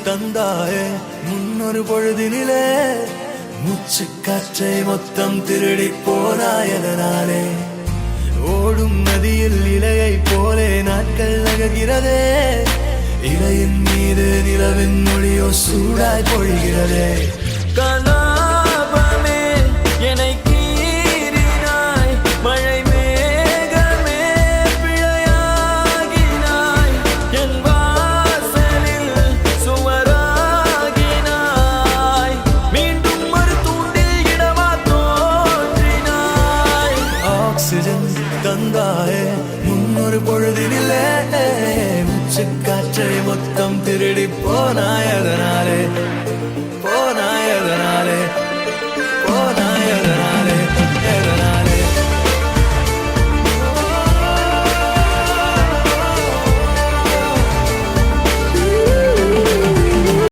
தந்தாயே முன்னொரு பொழுதினிலே மூச்சு காற்றை மொத்தம் திருடி போனாயதனாலே ஓடும் நதியில் இலையை போலே நாட்கள் நகர்கிறதே இலையின் மீது நிலவின் மொழியோ சூடாய் பொழிகிறதே கலாபமே என்னை கீறினாய் மழை மேகமே பிழையாகினாய் என் வாசலில் சுவராகினாய் மீண்டும் ஒரு தூண்டில் இடமா தோன்றினாய் ஆக்சிஜன் தந்தாயே முன்னொரு பொழுதினிலே மூச்சு காற்றை மொத்தம் திருடி போனாயதனாலே போனாயதனாலே போனாயதனாலே